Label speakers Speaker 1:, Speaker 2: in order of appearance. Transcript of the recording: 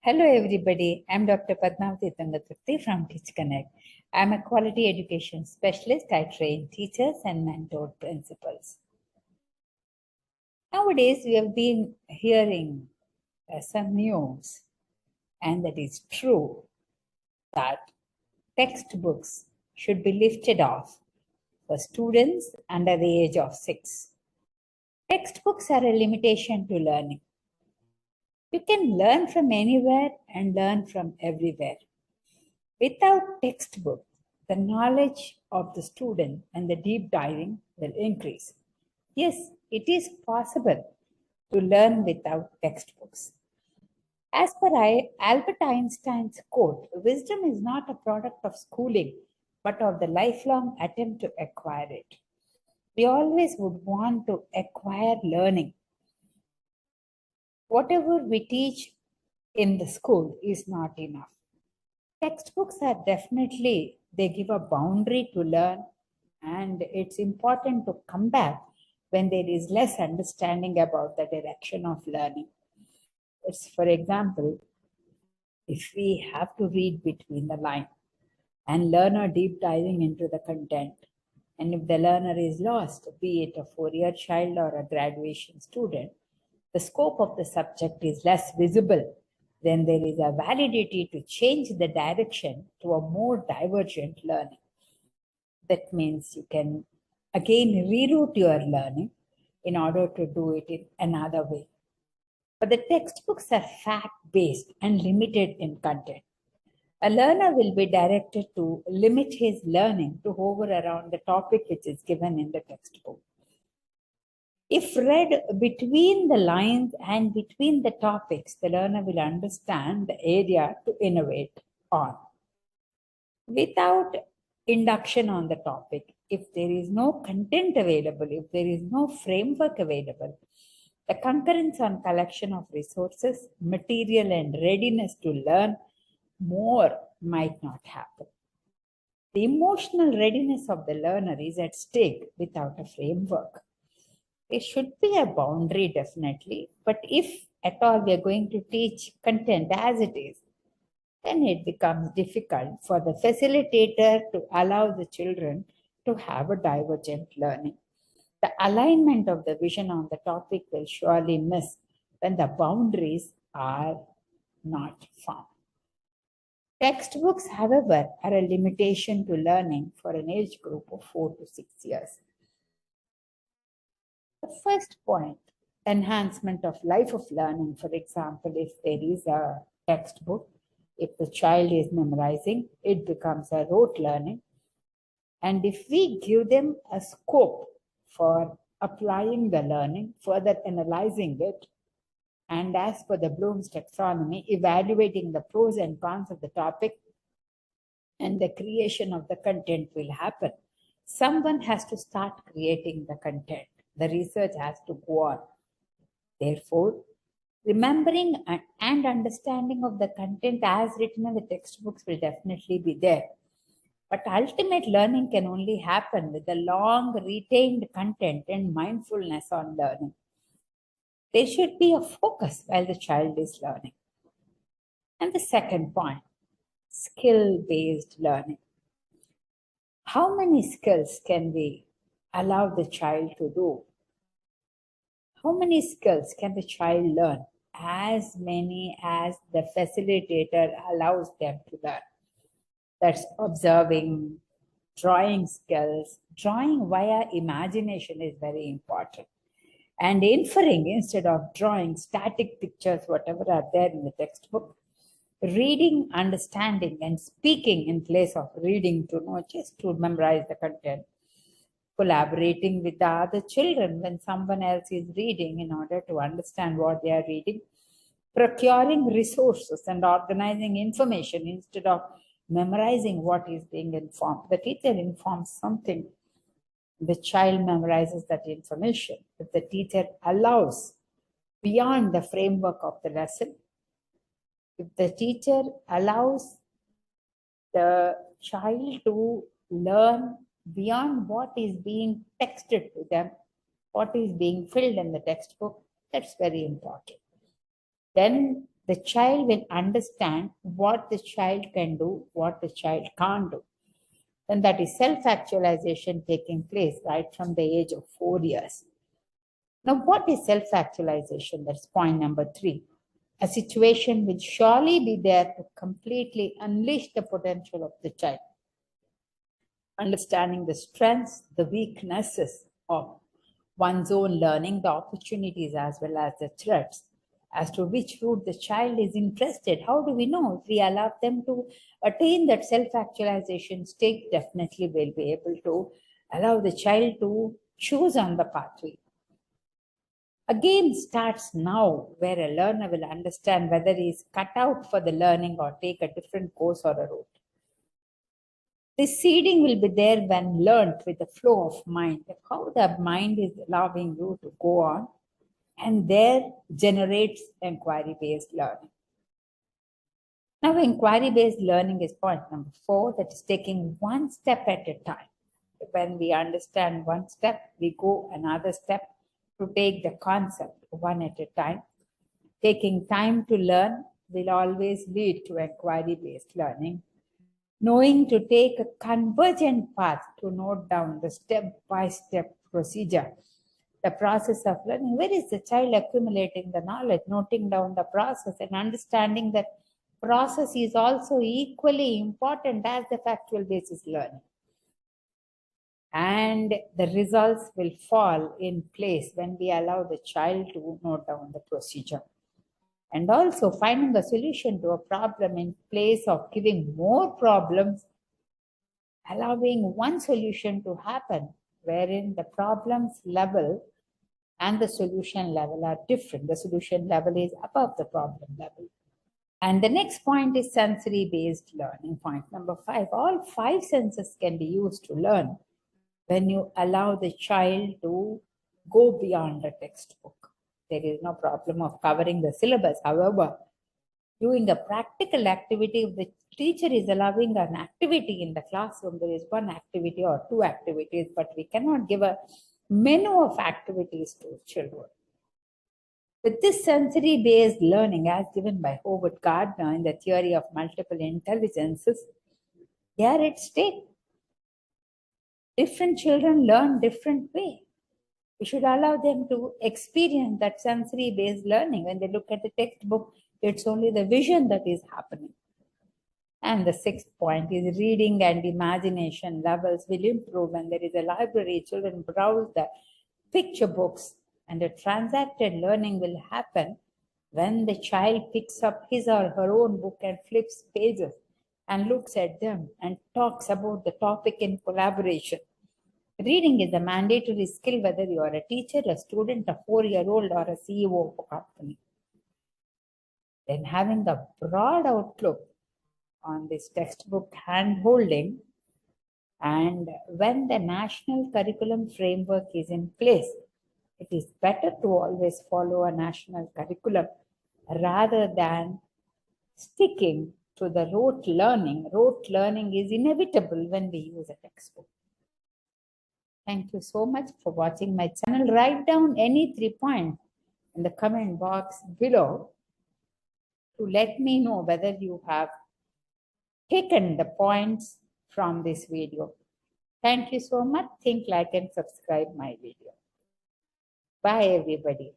Speaker 1: Hello everybody, I'm Dr. Padmavathy from Teach Connect. I'm a quality education specialist. I train teachers and mentor principals. Nowadays, we have been hearing some news, and that is true, that textbooks should be lifted off for students under the age of 6. Textbooks are a limitation to learning. You can learn from anywhere and learn from everywhere. Without textbook, the knowledge of the student and the deep diving will increase. Yes, it is possible to learn without textbooks. As per Albert Einstein's quote, wisdom is not a product of schooling, but of the lifelong attempt to acquire it. We always would want to acquire learning. Whatever we teach in the school is not enough. Textbooks are definitely, they give a boundary to learn, and it's important to come back when there is less understanding about the direction of learning. It's, for example, if we have to read between the lines and learn a deep diving into the content, and if the learner is lost, be it a 4-year child or a graduation student, the scope of the subject is less visible, then there is a validity to change the direction to a more divergent learning. That means you can again reroute your learning in order to do it in another way. But the textbooks are fact-based and limited in content. A learner will be directed to limit his learning to hover around the topic which is given in the textbook. If read between the lines and between the topics, the learner will understand the area to innovate on. Without induction on the topic, if there is no content available, if there is no framework available, the concurrence on collection of resources, material, and readiness to learn more might not happen. The emotional readiness of the learner is at stake without a framework. There should be a boundary, definitely, but if at all we are going to teach content as it is, then it becomes difficult for the facilitator to allow the children to have a divergent learning. The alignment of the vision on the topic will surely miss when the boundaries are not found. Textbooks, however, are a limitation to learning for an age group of 4 to 6 years. The first point, enhancement of life of learning. For example, if there is a textbook, if the child is memorizing, it becomes a rote learning. And if we give them a scope for applying the learning, further analyzing it, and as per the Bloom's taxonomy, evaluating the pros and cons of the topic, and the creation of the content will happen. Someone has to start creating the content. The research has to go on. Therefore, remembering and understanding of the content as written in the textbooks will definitely be there. But ultimate learning can only happen with the long retained content and mindfulness on learning. There should be a focus while the child is learning. And the second point, skill-based learning. How many skills can we allow the child to do? How many skills can the child learn? As many as the facilitator allows them to learn. That's observing, drawing skills. Drawing via imagination is very important. And inferring instead of drawing static pictures, whatever are there in the textbook. Reading, understanding, and speaking in place of reading to know, just to memorize the content. Collaborating with the other children when someone else is reading in order to understand what they are reading. Procuring resources and organizing information instead of memorizing what is being informed. The teacher informs something, the child memorizes that information. If the teacher allows beyond the framework of the lesson, if the teacher allows the child to learn beyond what is being texted to them, what is being filled in the textbook, that's very important. Then The child will understand what the child can do, what the child can't do. And that is self-actualization taking place right from the age of 4 years. Now, what is self-actualization? That's point number 3. A situation will surely be there to completely unleash the potential of the child. Understanding the strengths, the weaknesses of one's own learning, the opportunities as well as the threats, as to which route the child is interested. How do we know? If we allow them to attain that self-actualization state, definitely we'll be able to allow the child to choose on the pathway. A game starts now where a learner will understand whether he is cut out for the learning or take a different course or a route. This seeding will be there when learned with the flow of mind, how the mind is allowing you to go on, and there generates inquiry-based learning. Now, inquiry-based learning is point number 4, that is taking one step at a time. When we understand one step, we go another step to take the concept one at a time. Taking time to learn will always lead to inquiry-based learning. Knowing to take a convergent path to note down the step-by-step procedure, the process of learning. Where is the child accumulating the knowledge, noting down the process and understanding that process is also equally important as the factual basis learning. And the results will fall in place when we allow the child to note down the procedure. And also finding a solution to a problem in place of giving more problems, allowing one solution to happen, wherein the problems level and the solution level are different. The solution level is above the problem level. And the next point is sensory-based learning. Point number 5, all 5 senses can be used to learn when you allow the child to go beyond the textbook. There is no problem of covering the syllabus. However, doing a practical activity, if the teacher is allowing an activity in the classroom, there is one activity or 2 activities, but we cannot give a menu of activities to children. With this sensory-based learning, as given by Howard Gardner in the theory of multiple intelligences, they are at stake. Different children learn different way. We should allow them to experience that sensory-based learning. When they look at the textbook, it's only the vision that is happening. And the 6th point is reading and imagination levels will improve when there is a library. Children browse the picture books, and the transacted learning will happen when the child picks up his or her own book and flips pages and looks at them and talks about the topic in collaboration. Reading is a mandatory skill whether you are a teacher, a student, a 4-year-old, or a CEO of a company. Then having a broad outlook on this textbook hand-holding, and when the national curriculum framework is in place, it is better to always follow a national curriculum rather than sticking to the rote learning. Rote learning is inevitable when we use a textbook. Thank you so much for watching my channel. Write down any 3 points in the comment box below to let me know whether you have taken the points from this video. Thank you so much. Think, like, and subscribe my video. Bye, everybody.